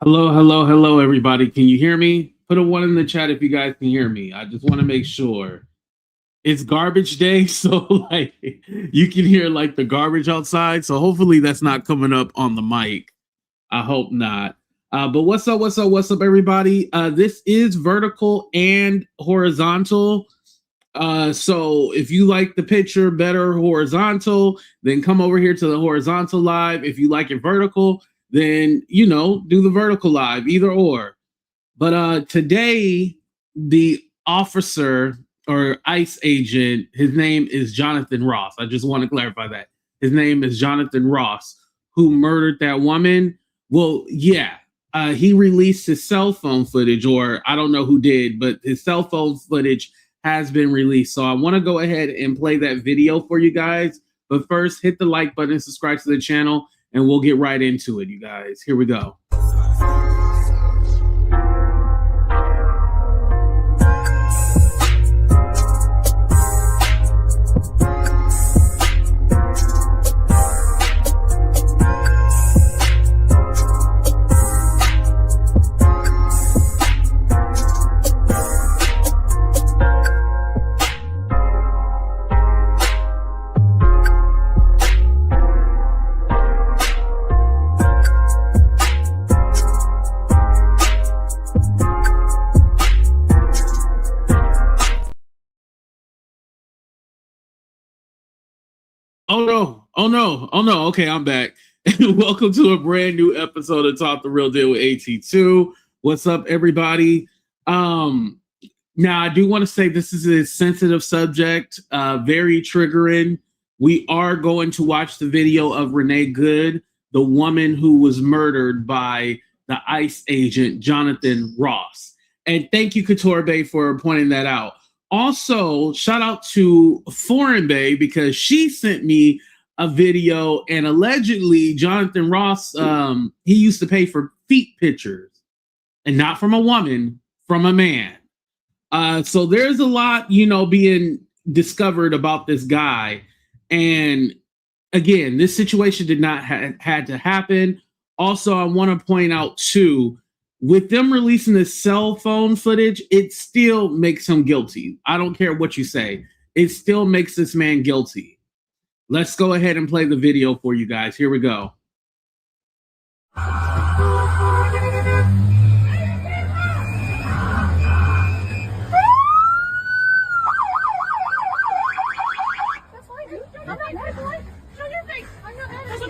Hello, hello, hello, everybody. Can you hear me? Put a one in the chat if you guys can hear me. I just want to make sure. It's garbage day, so like you can hear like the garbage outside. So hopefully that's not coming up on the mic. I hope not. But what's up, everybody? This is vertical and horizontal. So if you like the picture better horizontal, then come over here to the horizontal live. If you like it vertical, then do the vertical live, either or. But today the officer or ICE agent, his name is Jonathan Ross. I just want to clarify that. His name is Jonathan Ross, who murdered that woman. Well, yeah, he released his cell phone footage, or I don't know who did, but his cell phone footage has been released. So I want to go ahead and play that video for you guys. But first, hit the like button, subscribe to the channel, and we'll get right into it, you guys. Here we go. Oh no. Okay, I'm back. Welcome to a brand new episode of Talk the Real Deal with AT2. What's up, everybody? Now I do want to say this is a sensitive subject, very triggering. We are going to watch the video of Renee Good, the woman who was murdered by the ICE agent, Jonathan Ross. And thank you, Couture Bay, for pointing that out. Also, shout out to Foreign Bay because she sent me a video, and allegedly Jonathan Ross, he used to pay for feet pictures, and not from a woman, from a man. So there's a lot, being discovered about this guy. And again, this situation did not had to happen. Also, I want to point out too, with them releasing this cell phone footage, it still makes him guilty. I don't care what you say. It still makes this man guilty. Let's go ahead and play the video for you guys. Here we go.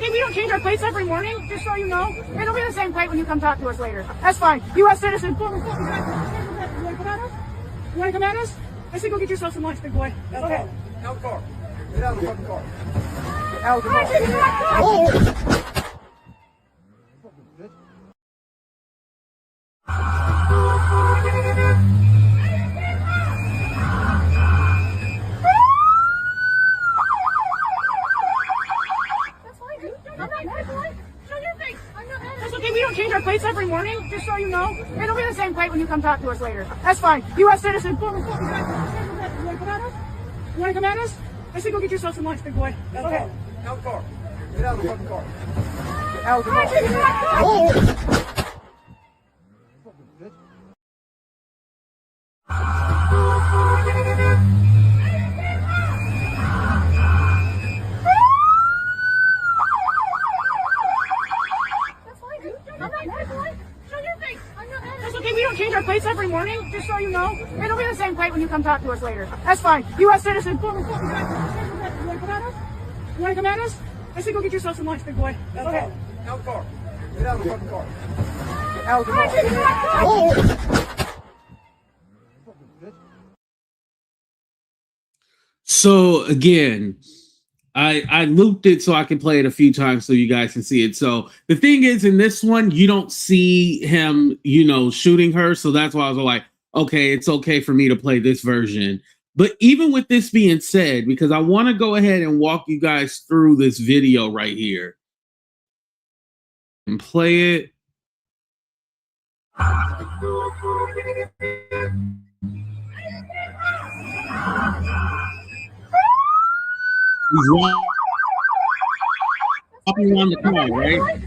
We don't change our plates every morning, just so you know. It'll be the same plate when you come talk to us later. That's fine. U.S. citizen. You want to come at us? You want to come at us? I say go get yourself some lunch, big boy. Okay. Out the car. Get out of the fucking car. Get out of the car. Oh! We don't change our plates every morning, just so you know. It'll be the same plate when you come talk to us later. That's fine. U.S. citizen. You want to come at us? You want to come at us? I say go get yourself some lunch, big boy. Okay. Out the car. Get out of the fucking car. Get out of the car. Oh! We don't change our plates every morning, just so you know. It'll be the same plate when you come talk to us later. That's fine. U.S. citizen. You want to come at us? You want to come at us? I say go get yourself some lunch, big boy. Okay. Out the car. Get out of the fucking car. Get out of the car. Oh! So again, I looped it so I can play it a few times so you guys can see it. So the thing is, in this one, you don't see him, shooting her. So that's why I was like, okay, it's okay for me to play this version. But even with this being said, because I want to go ahead and walk you guys through this video right here and play it. He's walking around the car, right?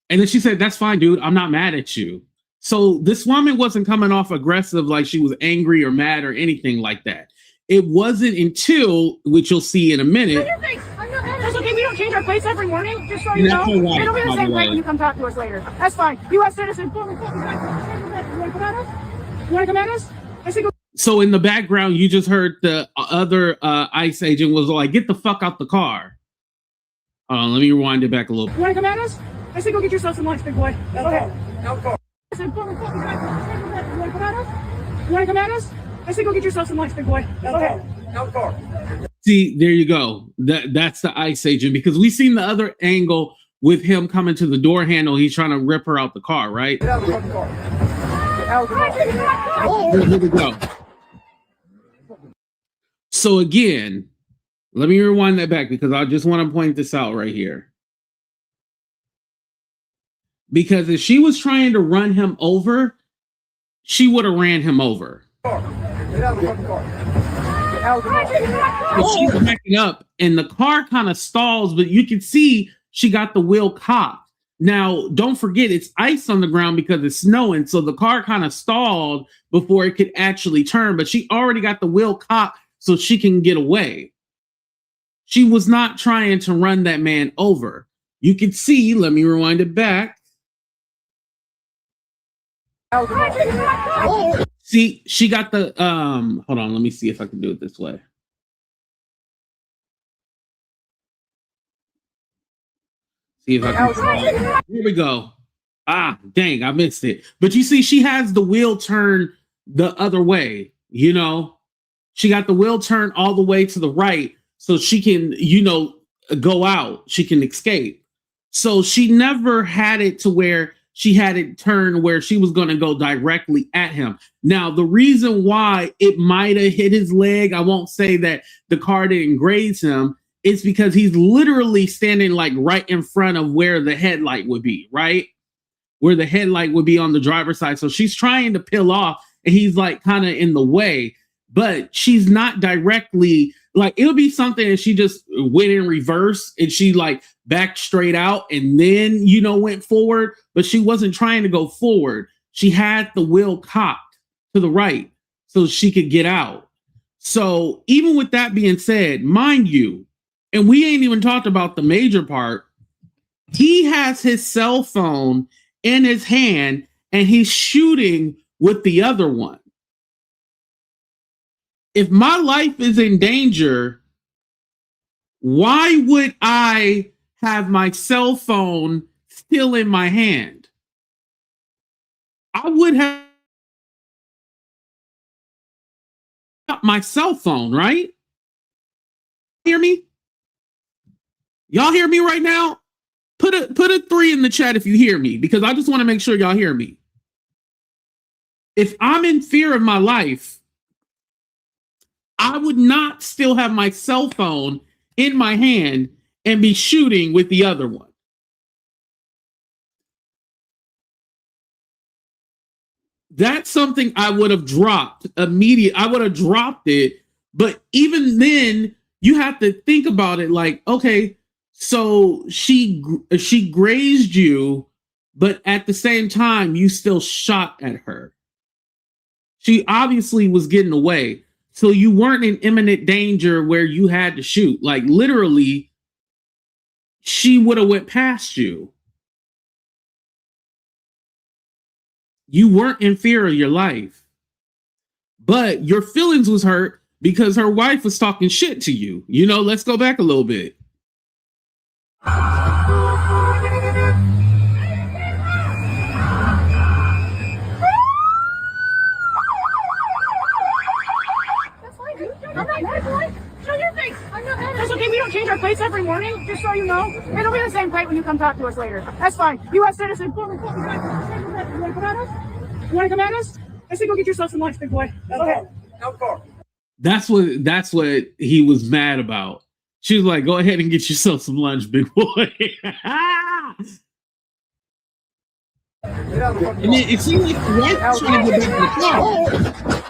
And then she said, "That's fine, dude. I'm not mad at you." So this woman wasn't coming off aggressive, like she was angry or mad or anything like that. It wasn't until, which you'll see in a minute. That's okay. We don't change our plates every morning, just so you That's know. all right, It'll be the by the same way. plate when you come talk to us later. That's fine. U.S. citizen. You want to come at us? You want to come at us? I said, go. So in the background, you just heard the other ICE agent was like, "Get the fuck out the car." Let me rewind it back a little. You want to come at us? I said, go get yourself some lunch, big boy. Go ahead. Out the car. I said, you want to come at us? You want to come at us? I said, go get yourself some lunch, big boy. Go ahead. Out the car. See, there you go. That's the ICE agent, because we seen the other angle with him coming to the door handle. He's trying to rip her out the car, right? Get out of the fucking car. Get out of the car. Here we go. So again, let me rewind that back because I just want to point this out right here. Because if she was trying to run him over, she would have ran him over. Get out of the fucking car. Get out of the car. But she's backing up and the car kind of stalls, but you can see she got the wheel cocked. Now, don't forget, it's ice on the ground because it's snowing. So the car kind of stalled before it could actually turn, but she already got the wheel cocked so she can get away. She was not trying to run that man over. You can see, let me rewind it back. See, she got the, hold on, let me see if I can do it this way. See if I can. Here we go. Ah, dang, I missed it. But you see, she has the wheel turned the other way, you know? She got the wheel turned all the way to the right so she can, you know, go out. She can escape. So she never had it to where she had it turned where she was going to go directly at him. Now, the reason why it might have hit his leg, I won't say that the car didn't graze him, it's because he's literally standing like right in front of where the headlight would be, right? Where the headlight would be on the driver's side. So she's trying to peel off and he's like kind of in the way, but she's not directly, like it'll be something and she just went in reverse and she like backed straight out and then, you know, went forward, but she wasn't trying to go forward. She had the wheel cocked to the right so she could get out. So even with that being said, mind you, and we ain't even talked about the major part, he has his cell phone in his hand and he's shooting with the other one. If my life is in danger, why would I have my cell phone still in my hand? I would have my cell phone, right? Hear me? Y'all hear me right now? Put a 3 in the chat if you hear me, because I just want to make sure y'all hear me. If I'm in fear of my life, I would not still have my cell phone in my hand and be shooting with the other one. That's something I would have dropped immediately. I would have dropped it. But even then, you have to think about it like, okay, so she grazed you, but at the same time, you still shot at her. She obviously was getting away. So you weren't in imminent danger where you had to shoot. Like literally, she would have went past you. You weren't in fear of your life. But your feelings was hurt because her wife was talking shit to you. You know, let's go back a little bit. That's okay, we don't change our plates every morning, just so you know. It'll be the same plate when you come talk to us later. That's fine. U.S. citizen. You want to come at us? You want to come at us? I said go get yourself some lunch, big boy. Go ahead. Out the car. That's what he was mad about. She was like, go ahead and get yourself some lunch, big boy. Get out of the fucking And then it seemed like the wife was trying to get back in the car.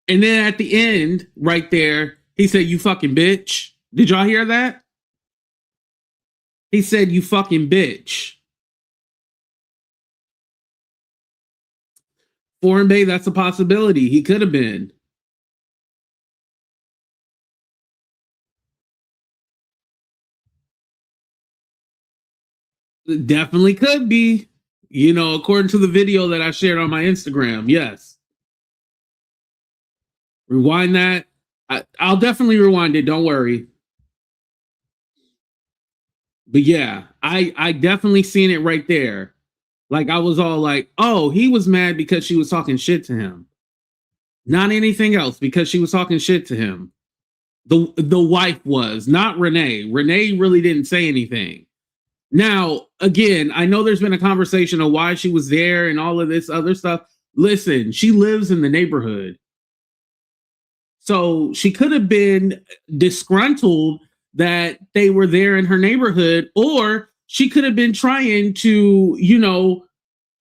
And then at the end, right there, He said, "You fucking bitch." Did y'all hear that? He said, "You fucking bitch." Foreign Bay, that's a possibility. He could have been. Definitely could be. You know, according to the video that I shared on my Instagram. Yes. Rewind that. I'll definitely rewind it. Don't worry. But yeah, I definitely seen it right there. Like I was all like, oh, he was mad because she was talking shit to him. Not anything else, because she was talking shit to him. The wife was, not Renee. Renee really didn't say anything. Now, again, I know there's been a conversation of why she was there and all of this other stuff. Listen, she lives in the neighborhood. So she could have been disgruntled that they were there in her neighborhood, or she could have been trying to, you know,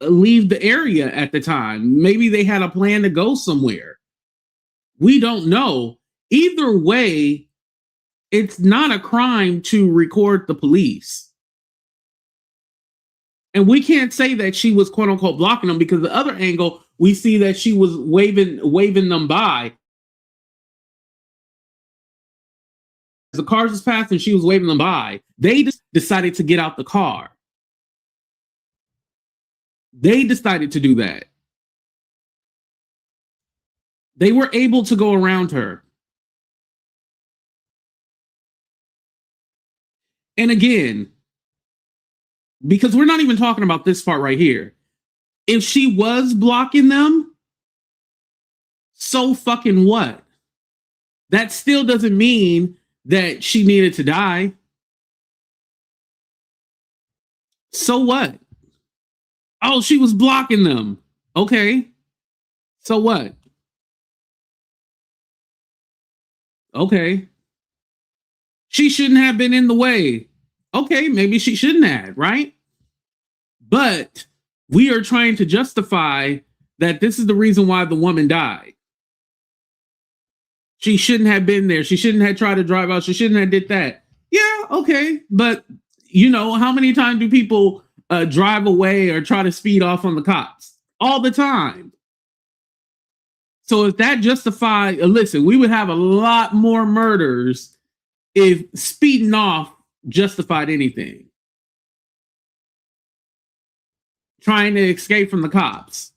leave the area at the time. Maybe they had a plan to go somewhere. We don't know. Either way, it's not a crime to record the police. And we can't say that she was quote unquote blocking them, because the other angle, we see that she was waving them by. The cars was passing, she was waving them by. They just decided to get out the car. They decided to do that. They were able to go around her. And again, because we're not even talking about this part right here. If she was blocking them, so fucking what? That still doesn't mean that she needed to die. So what? Oh, she was blocking them. Okay. So what? Okay. She shouldn't have been in the way. Okay, maybe she shouldn't have, right? But we are trying to justify that this is the reason why the woman died. She shouldn't have been there. She shouldn't have tried to drive out. She shouldn't have did that. Yeah, okay. But, you know, how many times do people drive away or try to speed off on the cops? All the time. So if that justified, listen, we would have a lot more murders if speeding off justified anything. Trying to escape from the cops.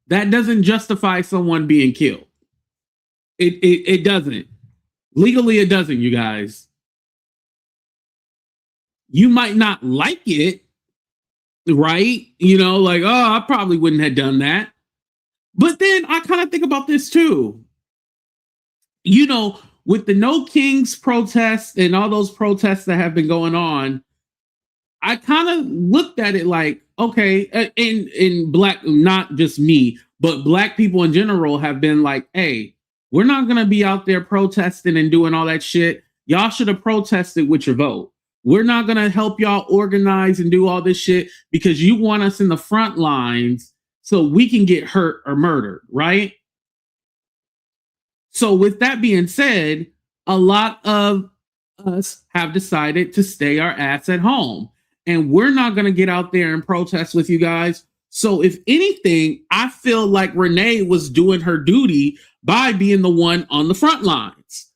That doesn't justify someone being killed. It doesn't. Legally, it doesn't, you guys. You might not like it, right? You know, like, oh, I probably wouldn't have done that. But then I kind of think about this too. You know, with the No Kings protests and all those protests that have been going on, I kind of looked at it like, okay, in black, not just me, but black people in general have been like, hey, we're not going to be out there protesting and doing all that shit. Y'all should have protested with your vote. We're not going to help y'all organize and do all this shit because you want us in the front lines so we can get hurt or murdered, right? So with that being said, a lot of us have decided to stay our ass at home. And we're not going to get out there and protest with you guys. So if anything, I feel like Renee was doing her duty by being the one on the front lines.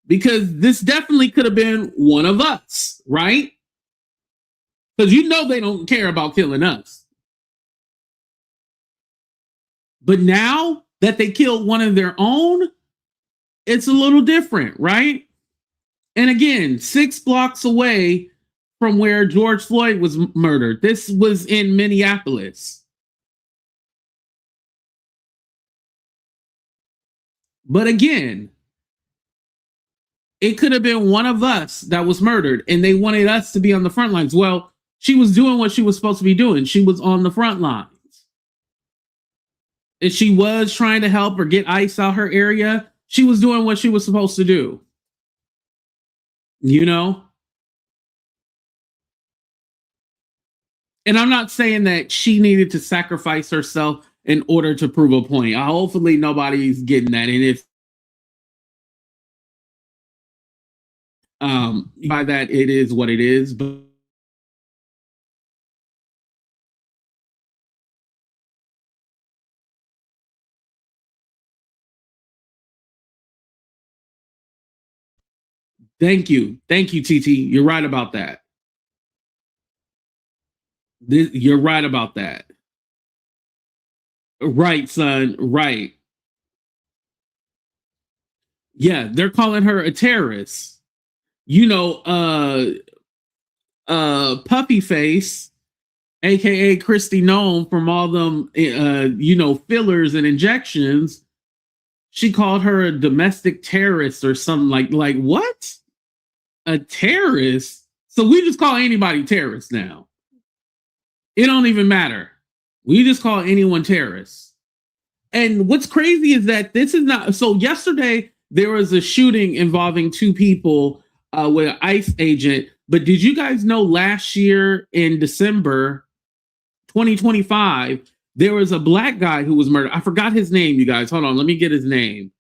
Because this definitely could have been one of us, right? Because you know they don't care about killing us. But now that they killed one of their own, it's a little different, right? And again, 6 blocks away from where George Floyd was murdered. This was in Minneapolis. But again, it could have been one of us that was murdered and they wanted us to be on the front lines. Well, she was doing what she was supposed to be doing. She was on the front lines. If she was trying to help or get ice out her area, she was doing what she was supposed to do. You know? And I'm not saying that she needed to sacrifice herself in order to prove a point. Hopefully nobody's getting that. And if By that, it is what it is. But thank you, TT. You're right about that. You're right about that. Right, son. Right. Yeah, they're calling her a terrorist. You know, Puppy Face, aka Christy Nome, from all them fillers and injections. She called her a domestic terrorist or something like what? A terrorist? So we just call anybody terrorist now. It don't even matter. We just call anyone terrorist. And what's crazy is that this is not so. Yesterday there was a shooting involving two people with an ICE agent. But did you guys know last year in December 2025, there was a black guy who was murdered? I forgot his name, you guys. Hold on, let me get his name.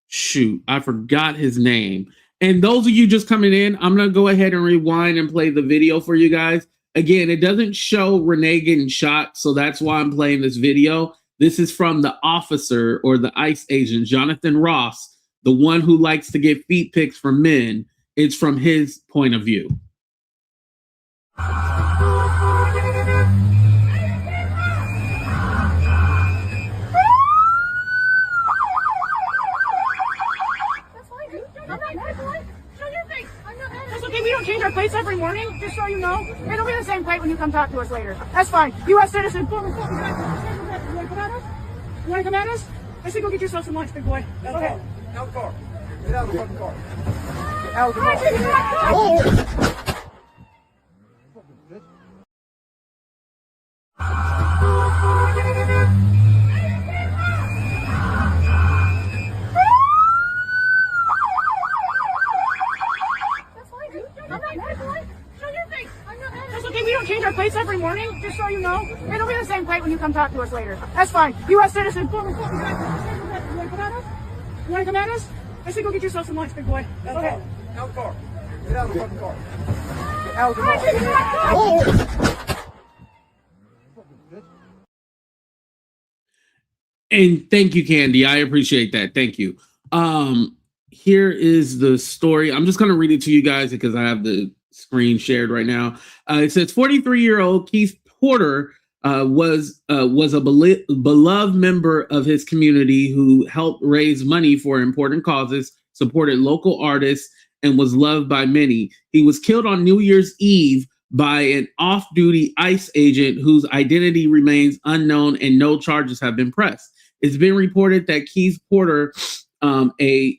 Shoot, I forgot his name. And those of you just coming in, I'm going to go ahead and rewind and play the video for you guys. Again, it doesn't show Renee getting shot, so that's why I'm playing this video. This is from the officer or the ICE agent, Jonathan Ross, the one who likes to get feet pics from men. It's from his point of view. We don't change our plates every morning, just so you know. It'll be the same plate when you come talk to us later. That's fine. U.S. citizen. You want to come at us? You want to come at us? I say go get yourself some lunch, big boy. Okay. Out of the car. Get out of the fucking car. Get out of the car. We don't change our plates every morning, just so you know. It'll be the same plate when you come talk to us later. That's fine. U.S. citizen. You want to come at us? You want to come at us? I say go get yourself some lunch, big boy. Okay. Out of the car. Get out of the fucking car. Get out of the car. And thank you, Candy. I appreciate that. Thank you. Here is the story. I'm just going to read it to you guys because I have the screen shared right now. It says 43-year-old Keith Porter was a beloved member of his community who helped raise money for important causes, supported local artists, and was loved by many. He was killed on New Year's Eve by an off-duty ICE agent whose identity remains unknown and no charges have been pressed. It's been reported that Keith Porter, a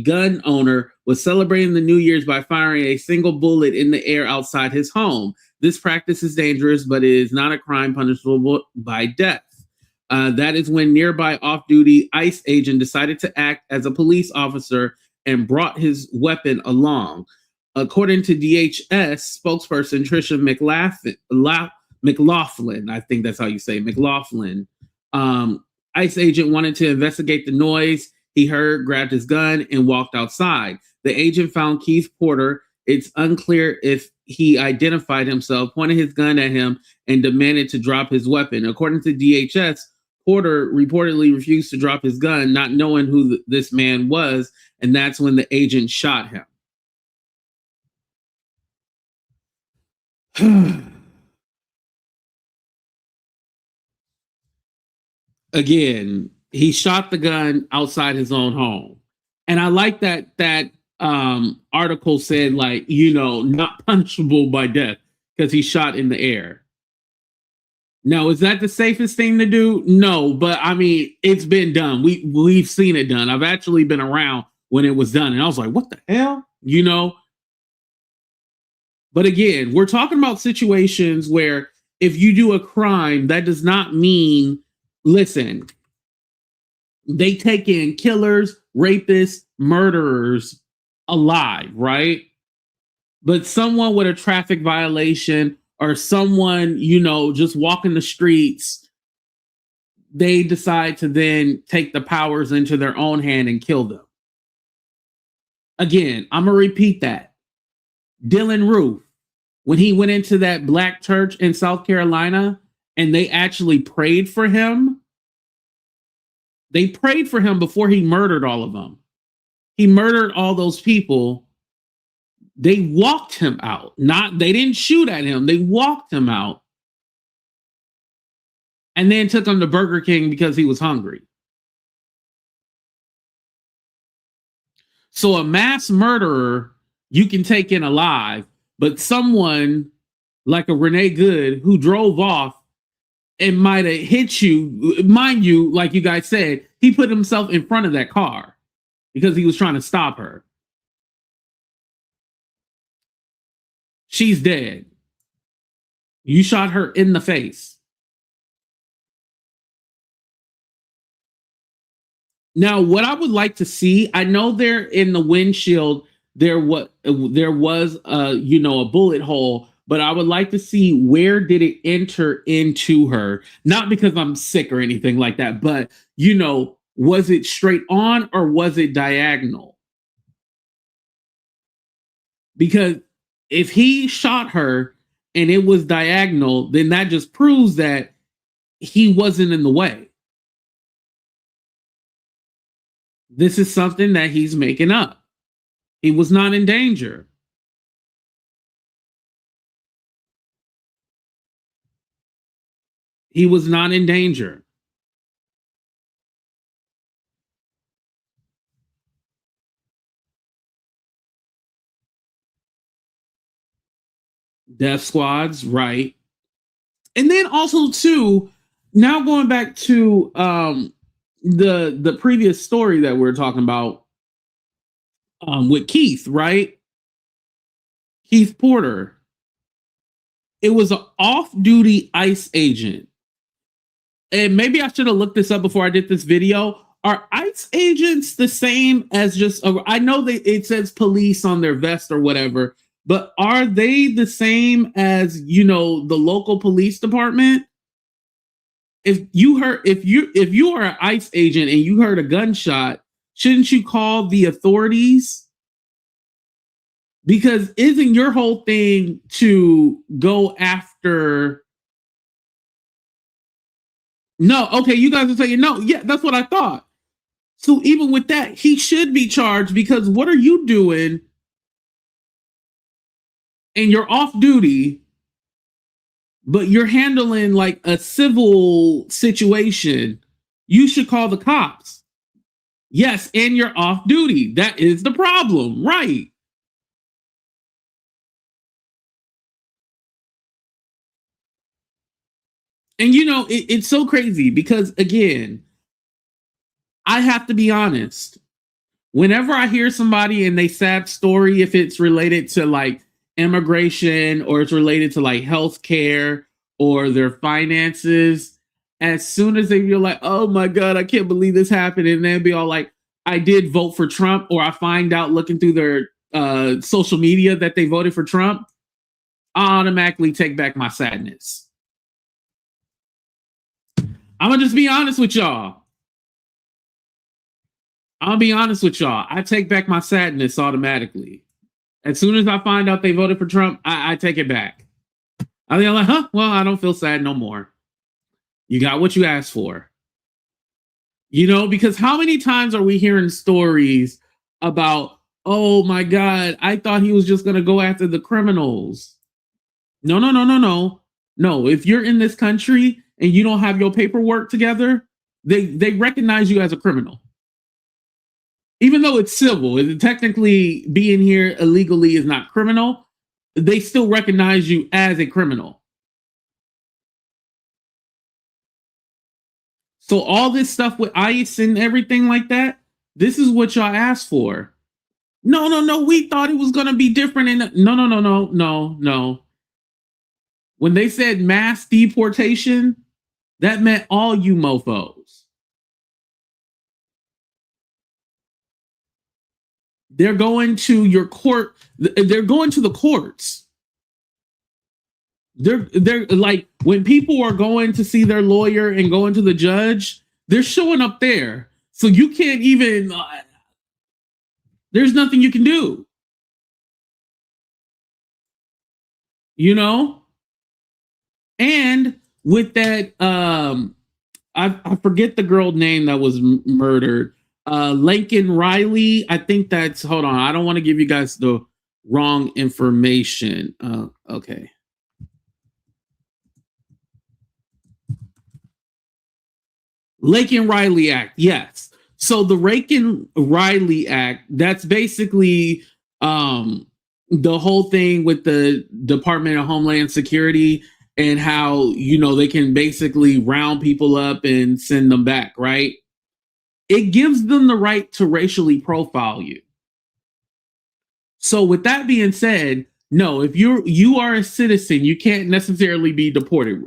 gun owner, was celebrating the New Year's by firing a single bullet in the air outside his home. This practice is dangerous, but it is not a crime punishable by death. That is when nearby off-duty ICE agent decided to act as a police officer and brought his weapon along. According to DHS spokesperson Trisha McLaughlin, I think that's how you say it, McLaughlin, ICE agent wanted to investigate the noise he heard, grabbed his gun, and walked outside. The agent found Keith Porter. It's unclear if he identified himself, pointed his gun at him, and demanded to drop his weapon. According to DHS, Porter reportedly refused to drop his gun, not knowing who this man was, and that's when the agent shot him. Again, he shot the gun outside his own home. And I like that article said, like, not punishable by death because he shot in the air. Now, is that the safest thing to do? No, but I mean, it's been done. We've seen it done. I've actually been around when it was done, and I was like, what the hell? But again, we're talking about situations where if you do a crime, that does not mean, listen, they take in killers, rapists, murderers alive, right? But someone with a traffic violation or someone, just walking the streets, they decide to then take the powers into their own hand and kill them. Again, I'm going to repeat that. Dylan Roof, when he went into that black church in South Carolina and they actually prayed for him, they prayed for him before he murdered all of them. He murdered all those people. They walked him out. They didn't shoot at him. They walked him out. And then took him to Burger King because he was hungry. So a mass murderer, you can take in alive, but someone like a Renee Good who drove off and might have hit you, mind you, like you guys said, he put himself in front of that car because he was trying to stop her. She's dead. You shot her in the face. Now, what I would like to see, I know there in the windshield, there was a bullet hole, but I would like to see where did it enter into her? Not because I'm sick or anything like that, but was it straight on or was it diagonal? Because if he shot her and it was diagonal, then that just proves that he wasn't in the way. This is something that he's making up. He was not in danger. He was not in danger. Death squads, right. And then also too, now going back to the previous story that we were talking about with Keith, right? Keith Porter. It was an off-duty ICE agent. And maybe I should have looked this up before I did this video. Are ICE agents the same as I know it says police on their vest or whatever, but are they the same as, the local police department? If you are an ICE agent and you heard a gunshot, shouldn't you call the authorities? Because isn't your whole thing to go after? No, okay, you guys are saying no. Yeah, that's what I thought. So even with that, he should be charged because what are you doing? And you're off duty, but you're handling like a civil situation. You should call the cops. Yes, and you're off duty. That is the problem, right? And it's so crazy because, again, I have to be honest. Whenever I hear somebody and they sad story, if it's related to like immigration or it's related to like healthcare or their finances, as soon as they feel like, oh my God, I can't believe this happened, and they'll be all like, I did vote for Trump, or I find out looking through their social media that they voted for Trump, I automatically take back my sadness. I'm gonna just be honest with y'all. I'll be honest with y'all. I take back my sadness automatically. As soon as I find out they voted for Trump, I take it back. I'll be like, well, I don't feel sad no more. You got what you asked for. Because how many times are we hearing stories about, oh my God, I thought he was just going to go after the criminals. No. No, if you're in this country and you don't have your paperwork together, they recognize you as a criminal. Even though it's civil, technically being here illegally is not criminal, they still recognize you as a criminal. So all this stuff with ICE and everything like that, this is what y'all asked for. No, we thought it was going to be different. No. When they said mass deportation, that meant all you mofos. They're going to your court. They're going to the courts. They're like, when people are going to see their lawyer and going to the judge, they're showing up there. So you can't even, There's nothing you can do. You know? And with that, I forget the girl name that was murdered. Lincoln Riley. I think that's, hold on. I don't want to give you guys the wrong information. Okay. Lincoln Riley Act. Yes. So the Lincoln Riley Act, that's basically the whole thing with the Department of Homeland Security and how, you know, they can basically round people up and send them back, right? It gives them the right to racially profile you. So with that being said, no, if you are a citizen, you can't necessarily be deported,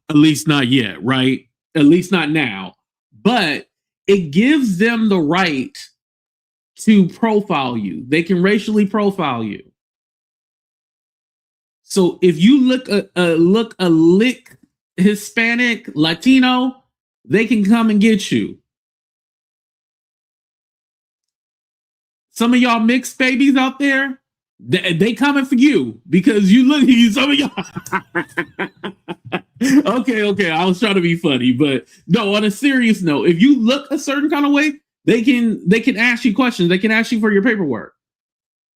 at least not yet, right? At least not now. But it gives them the right to profile you. They can racially profile you. So if you look a lick Hispanic, Latino, they can come and get you. Some of y'all mixed babies out there, they coming for you because you look some of y'all. Okay. I was trying to be funny, but no, on a serious note, if you look a certain kind of way, they can ask you questions. They can ask you for your paperwork.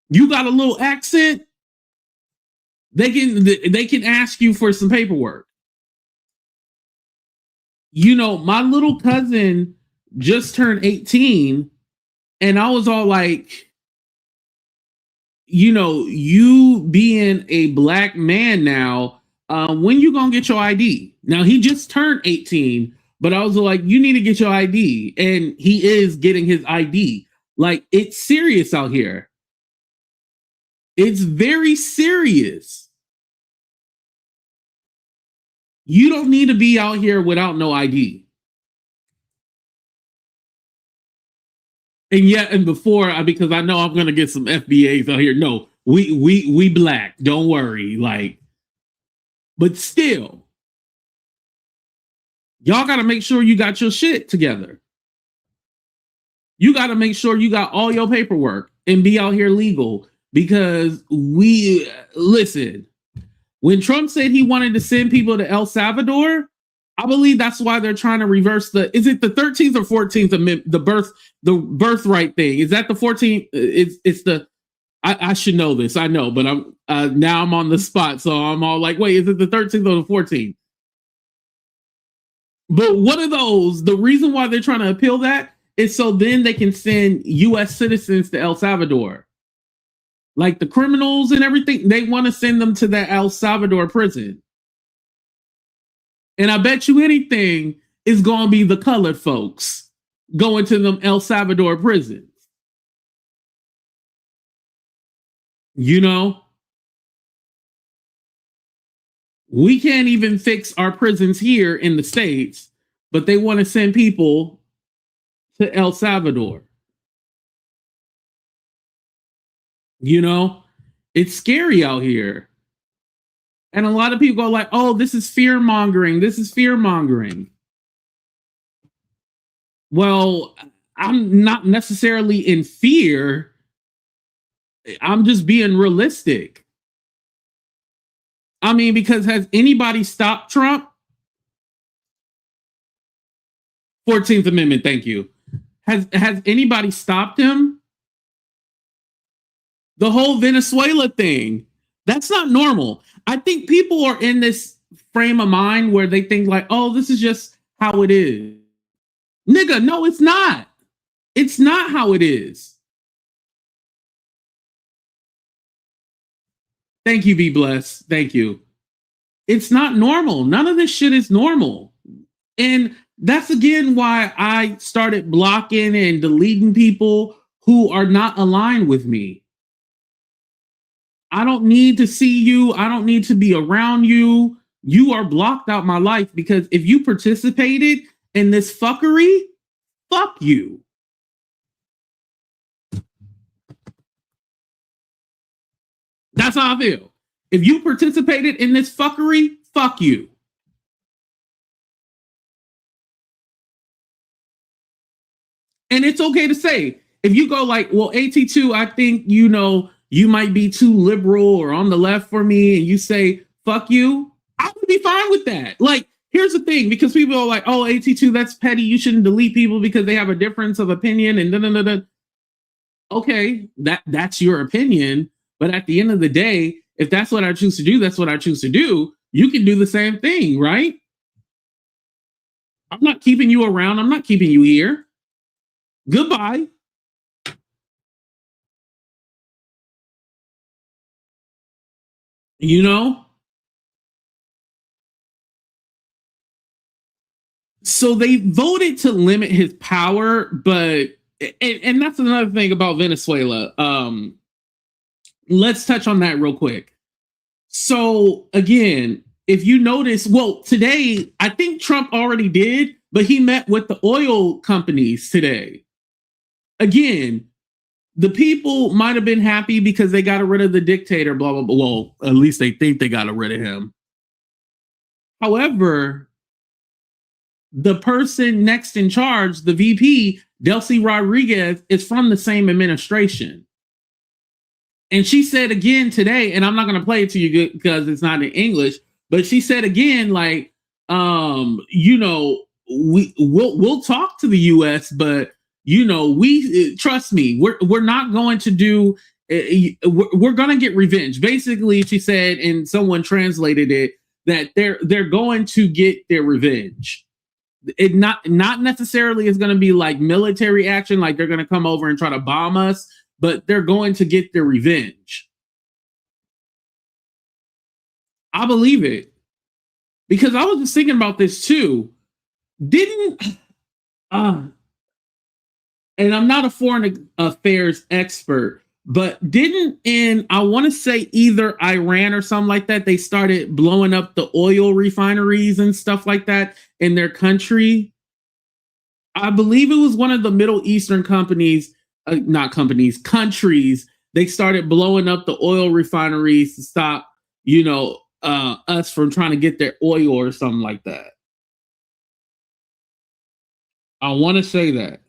You got a little accent, they can ask you for some paperwork. You know, my little cousin just turned 18, and I was all like, you know, you being a black man now, when you gonna get your ID? Now he just turned 18, but I was like, you need to get your ID, and he is getting his ID. Like, it's serious out here. It's very serious. You don't need to be out here without no ID. And yet, and before, because I know I'm gonna get some FBAs out here. No, we black. Don't worry. Like, but still, y'all got to make sure you got your shit together. You got to make sure you got all your paperwork and be out here legal, because listen. When Trump said he wanted to send people to El Salvador, I believe that's why they're trying to reverse is it the 13th or 14th amendment, the birthright thing? Is that the 14th? It's the, I should know this. I know, but now I'm on the spot. So I'm all like, wait, is it the 13th or the 14th? But one of those, the reason why they're trying to appeal that is so then they can send US citizens to El Salvador. Like the criminals and everything, they want to send them to that El Salvador prison. And I bet you anything is going to be the colored folks going to them El Salvador prisons. You know? We can't even fix our prisons here in the States, but they want to send people to El Salvador. You know, it's scary out here. And a lot of people go like, oh, this is fear mongering. This is fear mongering. Well, I'm not necessarily in fear. I'm just being realistic. I mean, because has anybody stopped Trump? 14th Amendment, thank you. Has anybody stopped him? The whole Venezuela thing, that's not normal. I think people are in this frame of mind where they think like, oh, this is just how it is. Nigga, no, it's not. It's not how it is. Thank you, be blessed. Thank you. It's not normal. None of this shit is normal. And that's again why I started blocking and deleting people who are not aligned with me. I don't need to see you. I don't need to be around you. You are blocked out my life, because if you participated in this fuckery, fuck you. That's how I feel. If you participated in this fuckery, fuck you. And it's okay to say, if you go like, well, AT2, I think, you might be too liberal or on the left for me, and you say, fuck you, I would be fine with that. Like, here's the thing, because people are like, oh, AT2, that's petty. You shouldn't delete people because they have a difference of opinion and da-da-da-da. Okay, that's your opinion. But at the end of the day, if that's what I choose to do, that's what I choose to do. You can do the same thing, right? I'm not keeping you around. I'm not keeping you here. Goodbye. You know? So they voted to limit his power, but and that's another thing about Venezuela. Let's touch on that real quick. So again, if you notice, well, today, I think Trump already did, but he met with the oil companies today. Again, the people might have been happy because they got rid of the dictator, blah, blah, blah. Well, at least they think they got rid of him. However, the person next in charge, the VP, Delcy Rodriguez, is from the same administration. And she said again today, and I'm not going to play it to you because it's not in English, but she said again, like, we'll talk to the U.S., but trust me, we're not going to do. We're going to get revenge. Basically, she said, and someone translated it that they're going to get their revenge. It not necessarily is going to be like military action, like they're going to come over and try to bomb us, but they're going to get their revenge. I believe it, because I was just thinking about this too. And I'm not a foreign affairs expert, but I want to say either Iran or something like that, they started blowing up the oil refineries and stuff like that in their country. I believe it was one of the Middle Eastern countries. They started blowing up the oil refineries to stop, us from trying to get their oil or something like that. I want to say that.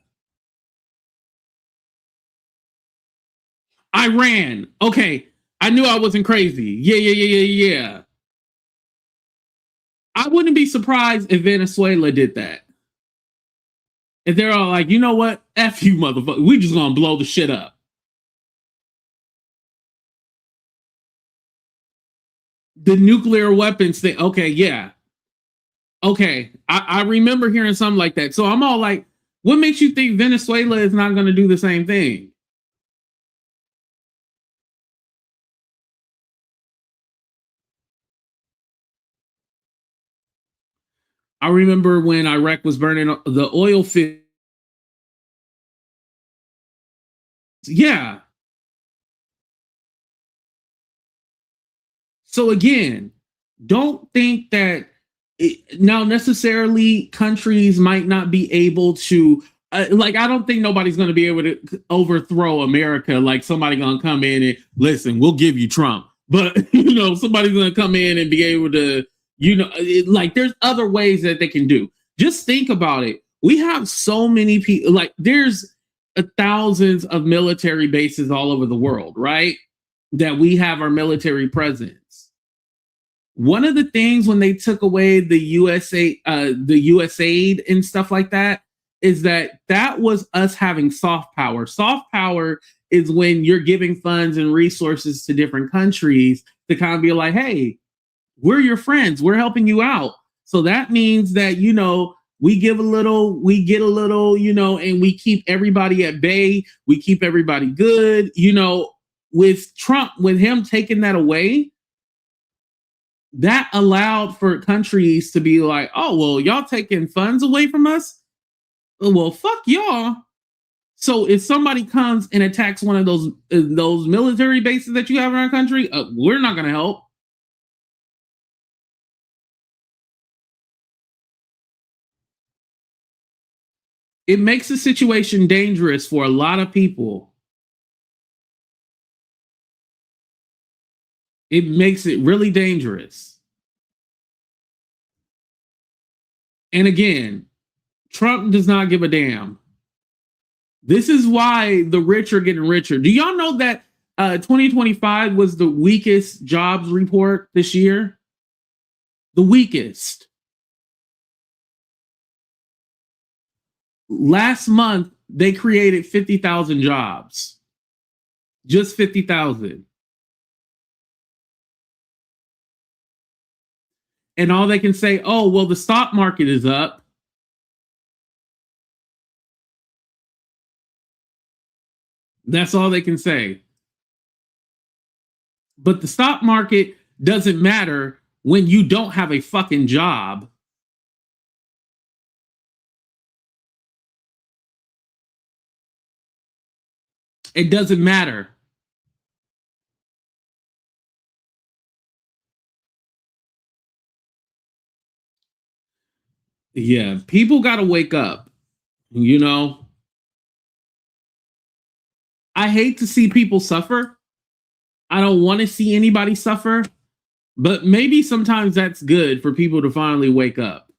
Iran. Okay. I knew I wasn't crazy. Yeah. I wouldn't be surprised if Venezuela did that. If they're all like, you know what? F you, motherfucker. We just gonna blow the shit up. The nuclear weapons thing. Okay, yeah. Okay. I remember hearing something like that. So I'm all like, what makes you think Venezuela is not gonna do the same thing? I remember when Iraq was burning the oil fields. Yeah. So again, don't think that now necessarily countries might not be able to, I don't think nobody's going to be able to overthrow America. Like somebody going to come in and listen, we'll give you Trump. But, somebody's going to come in and be able to, there's other ways that they can do. Just think about it. We have so many people, like there's thousands of military bases all over the world, right? That we have our military presence. One of the things when they took away the USA, the USAID and stuff like that, is that was us having soft power. Soft power is when you're giving funds and resources to different countries to kind of be like, hey, we're your friends, we're helping you out. So that means that, we give a little, we get a little, and we keep everybody at bay. We keep everybody good. With Trump, with him taking that away, that allowed for countries to be like, oh, well, y'all taking funds away from us? Well, fuck y'all. So if somebody comes and attacks one of those military bases that you have in our country, we're not going to help. It makes the situation dangerous for a lot of people. It makes it really dangerous. And again, Trump does not give a damn. This is why the rich are getting richer. Do y'all know that 2025 was the weakest jobs report this year? The weakest. Last month, they created 50,000 jobs. Just 50,000. And all they can say, oh, well, the stock market is up. That's all they can say. But the stock market doesn't matter when you don't have a fucking job. It doesn't matter. Yeah, people got to wake up, you know. I hate to see people suffer. I don't want to see anybody suffer, but maybe sometimes that's good for people to finally wake up.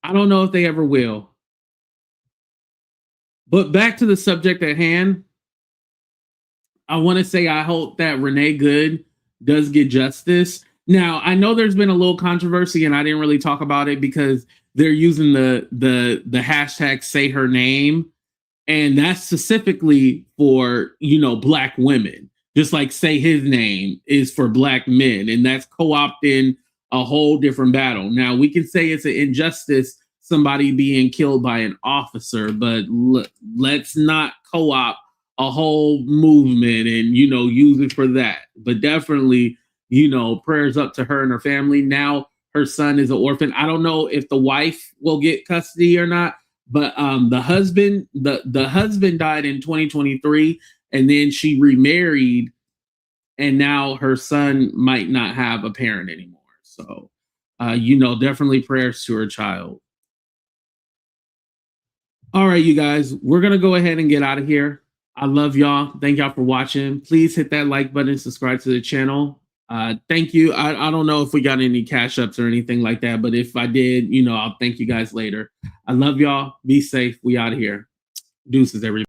I don't know if they ever will. But back to the subject at hand, I want to say I hope that Renee Good does get justice. Now, I know there's been a little controversy, and I didn't really talk about it because they're using the hashtag say her name, and that's specifically for, you know, black women. Just like say his name is for black men, and that's co-opting a whole different battle. Now, we can say it's an injustice, somebody being killed by an officer, but let's not co-opt a whole movement and, you know, use it for that. But definitely, you know, prayers up to her and her family. Now her son is an orphan. I don't know if the wife will get custody or not, but the husband died in 2023, and then she remarried, and now her son might not have a parent anymore. So, you know, definitely prayers to her child. All right, you guys, we're going to go ahead and get out of here. I love y'all. Thank y'all for watching. Please hit that like button, subscribe to the channel. Thank you. I don't know if we got any cash ups or anything like that, but if I did, you know, I'll thank you guys later. I love y'all. Be safe. We out of here. Deuces, everybody.